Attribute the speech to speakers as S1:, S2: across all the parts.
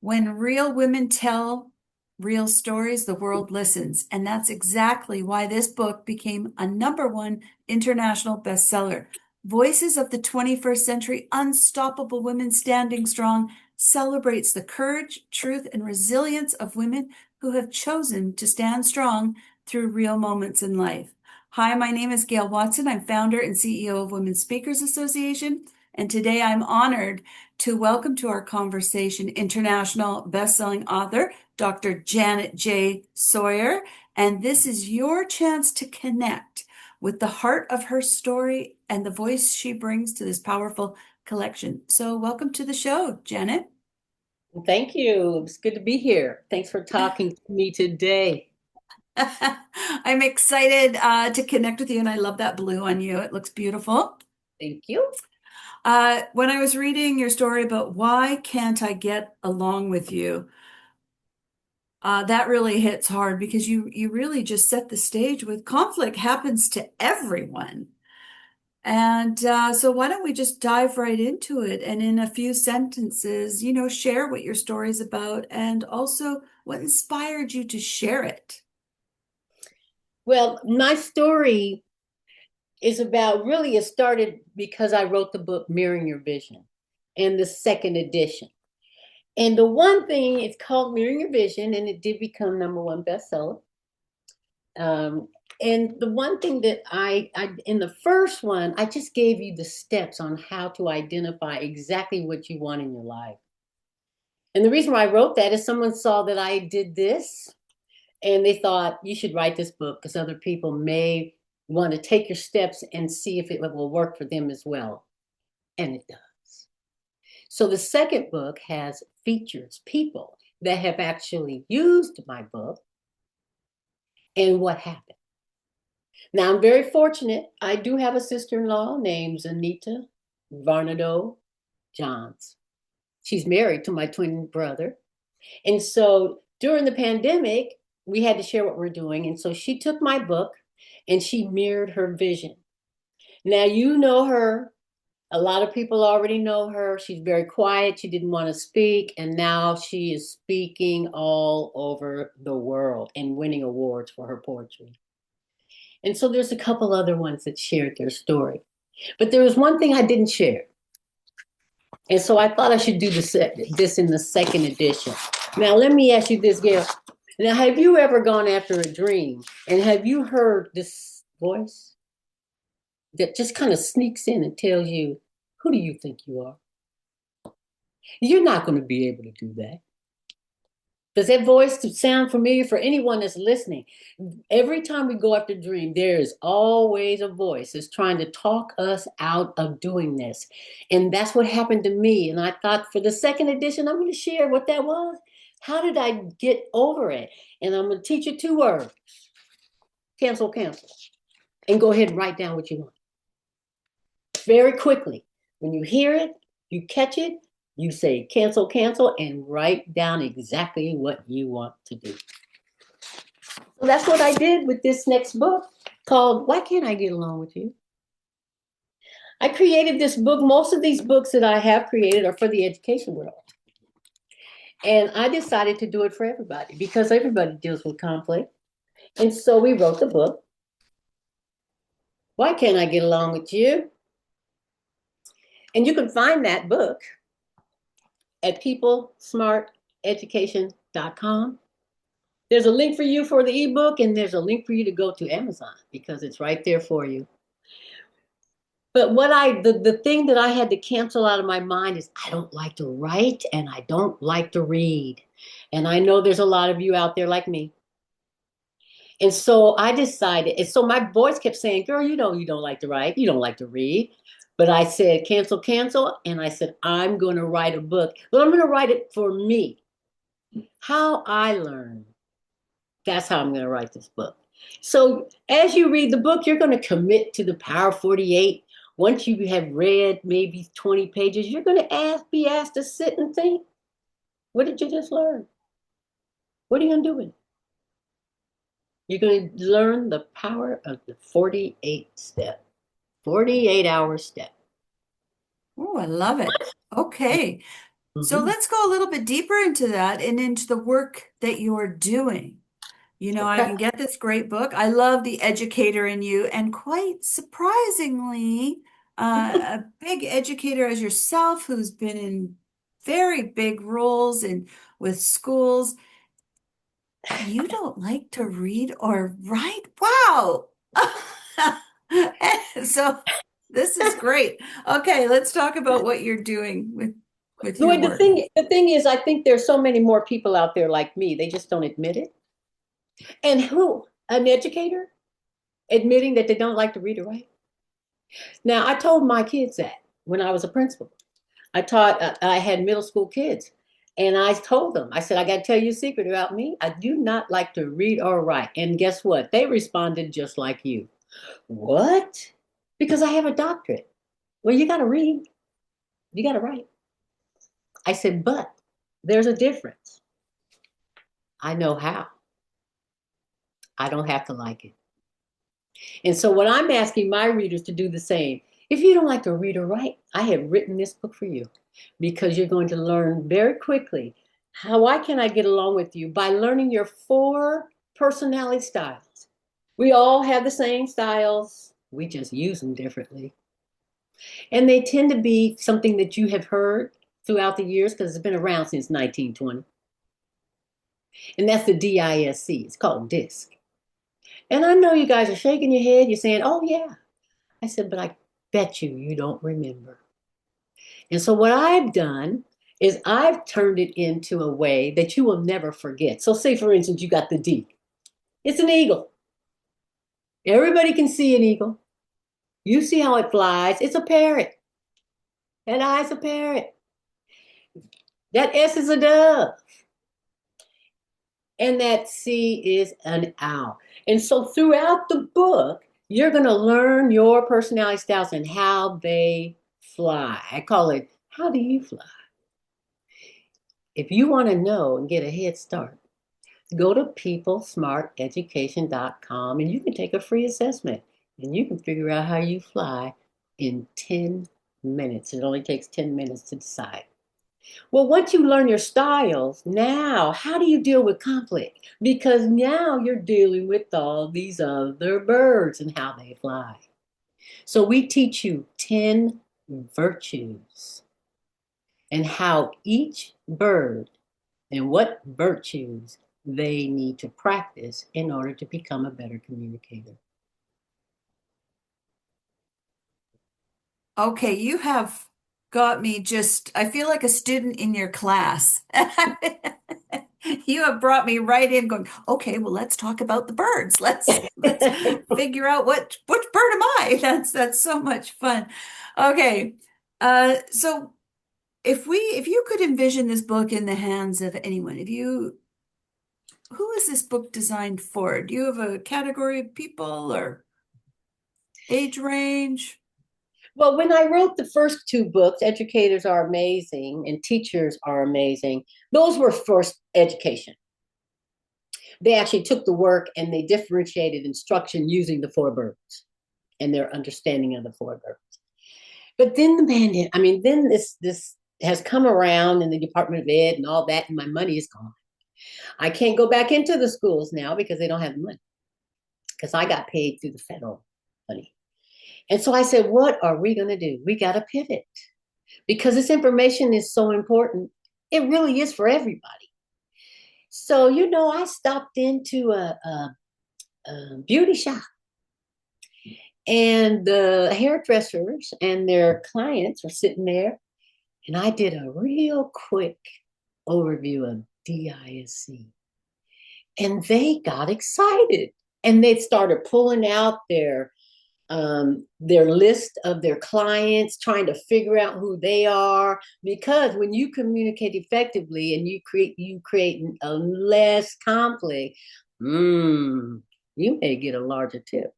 S1: When real women tell real stories, the world listens. And that's exactly why this book became a #1 international bestseller. Voices of the 21st Century, Unstoppable Women Standing Strong, celebrates the courage, truth, and resilience of women who have chosen to stand strong through real moments in life. Hi, my name is Gail Watson. I'm founder and CEO of Women Speakers Association. And today I'm honored to welcome to our conversation international best-selling author, Dr. Janet J. Sawyer. And this is your chance to connect with the heart of her story and the voice she brings to this powerful collection. So welcome to the show, Janet.
S2: Thank you. It's good to be here. Thanks for talking to me today.
S1: I'm excited to connect with you, and I love that blue on you. It looks beautiful.
S2: Thank you.
S1: When I was reading your story about why can't I get along with you, that really hits hard because you really just set the stage with conflict happens to everyone. And so why don't we just dive right into it and in a few sentences, share what your story's about and also what inspired you to share it.
S2: Well, my story is about really, it started because I wrote the book Mirroring Your Vision and the second edition. And the one thing, it's called Mirroring Your Vision, and it did become #1 bestseller. Um, and the one thing that I, in the first one, I just gave you the steps on how to identify exactly what you want in your life. And the reason why I wrote that is someone saw that I did this and they thought you should write this book because other people may want to take your steps and see if it will work for them as well. And it does. So the second book has features people that have actually used my book and what happened. Now I'm very fortunate. I do have a sister-in-law named Anita Varnado Johns. She's married to my twin brother. And so during the pandemic, we had to share what we're doing. And so she took my book and she mirrored her vision. Now, you know her. A lot of people already know her. She's very quiet. She didn't want to speak. And now she is speaking all over the world and winning awards for her poetry. And so there's a couple other ones that shared their story. But there was one thing I didn't share. And so I thought I should do this in the second edition. Now, let me ask you this, Gail. Now, have you ever gone after a dream and have you heard this voice that just kind of sneaks in and tells you, who do you think you are? You're not going to be able to do that. Does that voice sound familiar for anyone that's listening? Every time we go after a dream, there is always a voice that's trying to talk us out of doing this. And that's what happened to me. And I thought for the second edition, I'm going to share what that was. How did I get over it? And I'm going to teach you 2 words: cancel, cancel. And go ahead and write down what you want. Very quickly. When you hear it, you catch it, you say cancel, cancel, and write down exactly what you want to do. So that's what I did with this next book called Why Can't I Get Along with You? I created this book. Most of these books that I have created are for the education world. And I decided to do it for everybody because everybody deals with conflict. And so we wrote the book, Why Can't I Get Along with You? And you can find that book at peoplesmarteducation.com. There's a link for you for the ebook, and there's a link for you to go to Amazon because it's right there for you. But the thing that I had to cancel out of my mind is I don't like to write and I don't like to read. And I know there's a lot of you out there like me. And so I decided, and so my voice kept saying, girl, you know, you don't like to write, you don't like to read. But I said, cancel, cancel. And I said, I'm going to write a book, but I'm going to write it for me. How I learn. That's how I'm going to write this book. So as you read the book, you're going to commit to the Power 48. Once you have read maybe 20 pages, you're going to be asked to sit and think, what did you just learn? What are you going to do with it? You're going to learn the power of the 48 step, 48-hour step.
S1: Oh, I love it. Okay. So
S2: Mhm.
S1: let's go a little bit deeper into that and into the work that you're doing. I
S2: Okay.
S1: can get this great book. I love the educator in you, and quite surprisingly, a big educator as yourself who's been in very big roles in with schools. You don't like to read or write? Wow. So this is great. Okay, let's talk about what you're doing with
S2: The
S1: your
S2: way
S1: work.
S2: the thing is, I think there's so many more people out there like me. They just don't admit it. And who? An educator admitting that they don't like to read or write? Now, I told my kids that when I was a principal. I had middle school kids. And I told them, I said, I got to tell you a secret about me. I do not like to read or write. And guess what? They responded just like you. What? Because I have a doctorate. Well, you got to read, you got to write. I said, but there's a difference. I know how. I don't have to like it. And so, what I'm asking my readers to do the same. If you don't like to read or write, I have written this book for you because you're going to learn very quickly why can I get along with you by learning your 4 personality styles. We all have the same styles, we just use them differently. And they tend to be something that you have heard throughout the years because it's been around since 1920. And that's the DISC. It's called DISC. And I know you guys are shaking your head. You're saying, oh, yeah. I said, but I bet you don't remember. And so what I've done is I've turned it into a way that you will never forget. So say, for instance, you got the D. It's an eagle. Everybody can see an eagle. You see how it flies. It's a parrot. That I's a parrot. That S is a dove. And that C is an owl. And so throughout the book, you're going to learn your personality styles and how they fly. I call it, how do you fly? If you want to know and get a head start, go to peoplesmarteducation.com and you can take a free assessment and you can figure out how you fly in 10 minutes. It only takes 10 minutes to decide. Well, once you learn your styles, now how do you deal with conflict? Because now you're dealing with all these other birds and how they fly. So we teach you 10 virtues and how each bird and what virtues they need to practice in order to become a better communicator.
S1: Okay, you have got me just, I feel like a student in your class. You have brought me right in going, okay, well, let's talk about the birds. Let's figure out which bird am I? That's so much fun. Okay. So if you could envision this book in the hands of anyone, who is this book designed for? Do you have a category of people or age range?
S2: Well, when I wrote the first 2 books, Educators Are Amazing and Teachers Are Amazing, those were first education. They actually took the work and they differentiated instruction using the 4 birds and their understanding of the 4 birds. But then the mandate, I mean, then this has come around in the Department of Ed and all that, and my money is gone. I can't go back into the schools now because they don't have the money because I got paid through the federal money. And so I said, what are we going to do? We got to pivot because this information is so important. It really is for everybody. So, I stopped into a beauty shop and the hairdressers and their clients were sitting there. And I did a real quick overview of DISC. And they got excited and they started pulling out their list of their clients, trying to figure out who they are. Because when you communicate effectively and you create a less conflict, you may get a larger tip.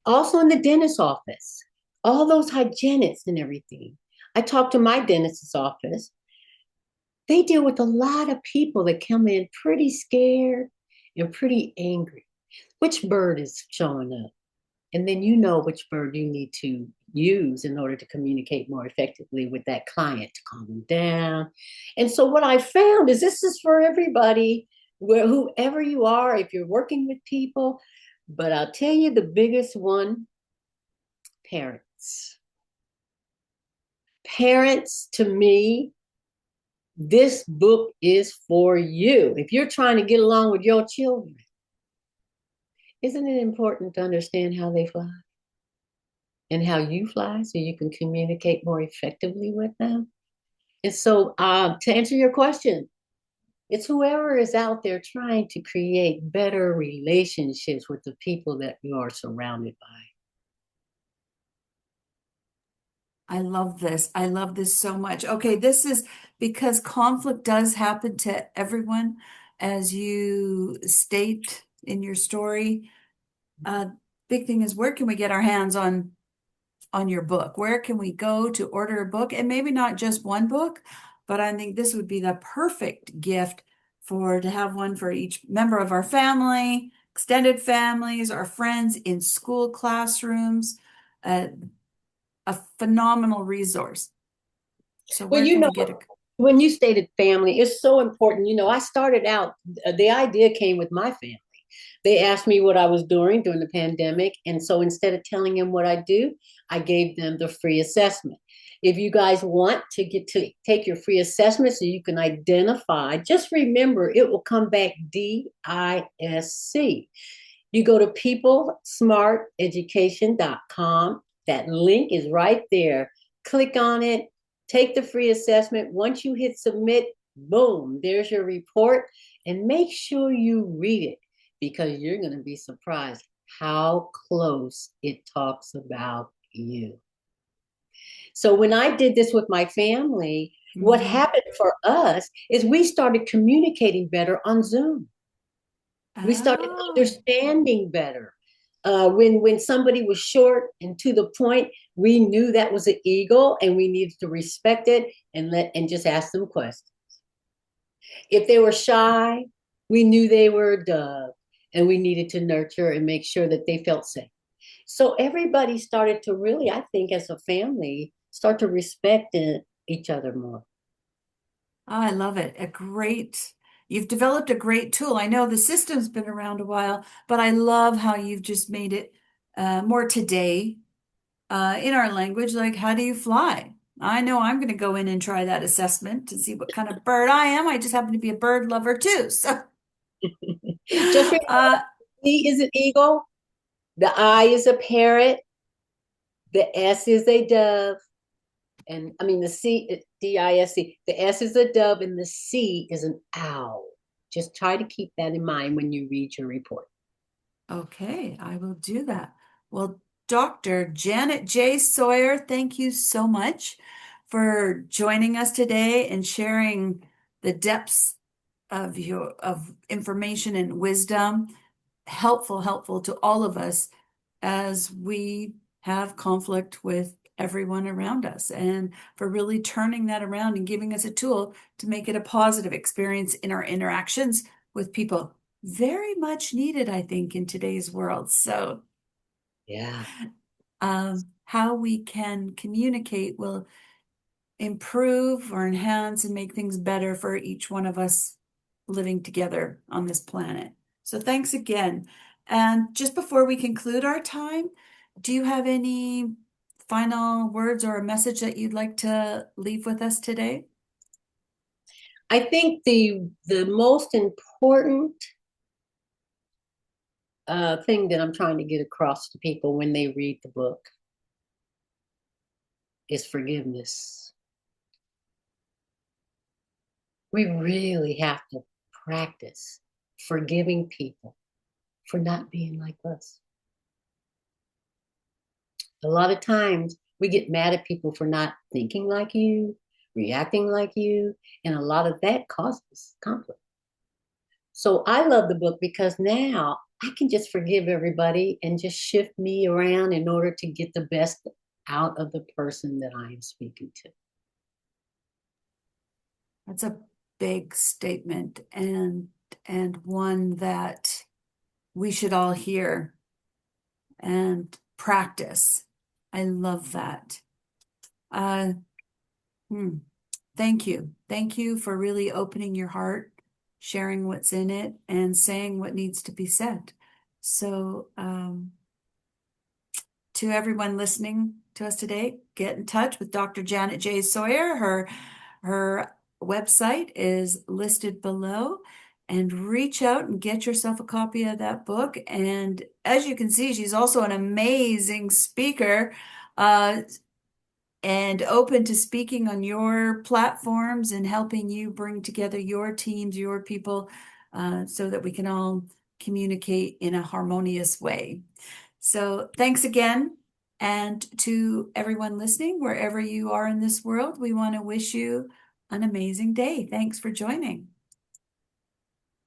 S2: Also in the dentist's office, all those hygienists and everything. I talked to my dentist's office. They deal with a lot of people that come in pretty scared and pretty angry. Which bird is showing up? And then you know which word you need to use in order to communicate more effectively with that client to calm them down. And so what I found is this is for everybody, where whoever you are, if you're working with people, but I'll tell you the biggest one, parents. Parents, to me, this book is for you. If you're trying to get along with your children, isn't it important to understand how they fly and how you fly so you can communicate more effectively with them? And so, to answer your question, it's whoever is out there trying to create better relationships with the people that you are surrounded by.
S1: I love this. I love this so much. Okay, this is because conflict does happen to everyone, as you state in your story. Big thing is, where can we get our hands on your book? Where can we go to order a book? And maybe not just one book, but I think this would be the perfect gift to have one for each member of our family, extended families, our friends in school classrooms. Uh, a phenomenal resource. So
S2: Well,
S1: where can we get it?
S2: when you stated family, it's so important. I started out, the idea came with my family. They asked me what I was doing during the pandemic. And so instead of telling them what I do, I gave them the free assessment. If you guys want to get to take your free assessment so you can identify, just remember it will come back DISC. You go to peoplesmarteducation.com. That link is right there. Click on it, take the free assessment. Once you hit submit, boom, there's your report. And make sure you read it because you're going to be surprised how close it talks about you. So when I did this with my family, what happened for us is we started communicating better on Zoom. We started
S1: Oh,
S2: understanding better. When somebody was short and to the point, we knew that was an eagle, and we needed to respect it and just ask them questions. If they were shy, we knew they were a dove, and we needed to nurture and make sure that they felt safe. So everybody started to really, I think, as a family, start to respect each other more.
S1: I love it. You've developed a great tool. I know the system's been around a while, but I love how you've just made it more today in our language. Like, how do you fly? I know I'm going to go in and try that assessment to see what kind of bird I am. I just happen to be a bird lover too. So,
S2: Just remember,
S1: uh,
S2: E is an eagle, the I is a parrot, the S is a dove, and I mean the C, DISC. The S is a dove, and the C is an owl. Just try to keep that in mind when you read your report.
S1: okay, I will do that. Well, Dr. Janet J. Sawyer, thank you so much for joining us today and sharing the depths of information and wisdom. Helpful to all of us as we have conflict with everyone around us, and for really turning that around and giving us a tool to make it a positive experience in our interactions with people. Very much needed, I think, in today's world. So,
S2: Yeah.
S1: how we can communicate will improve or enhance and make things better for each one of us living together on this planet. So thanks again. And just before we conclude our time, do you have any final words or a message that you'd like to leave with us today?
S2: I think the most important thing that I'm trying to get across to people when they read the book is forgiveness. We really have to practice forgiving people for not being like us. A lot of times we get mad at people for not thinking like you, reacting like you, and a lot of that causes conflict. So I love the book because now I can just forgive everybody and just shift me around in order to get the best out of the person that I am speaking to.
S1: That's a big statement, and one that we should all hear. And practice. I love that. Uh, hmm. Thank you. Thank you for really opening your heart, sharing what's in it, and saying what needs to be said. So, to everyone listening to us today, get in touch with Dr. Janet J. Sawyer. Her website is listed below, and reach out and get yourself a copy of that book. And as you can see, she's also an amazing speaker. And open to speaking on your platforms and helping you bring together your teams, your people, so that we can all communicate in a harmonious way. So thanks again. And to everyone listening, wherever you are in this world, we want to wish you an amazing day. Thanks for joining.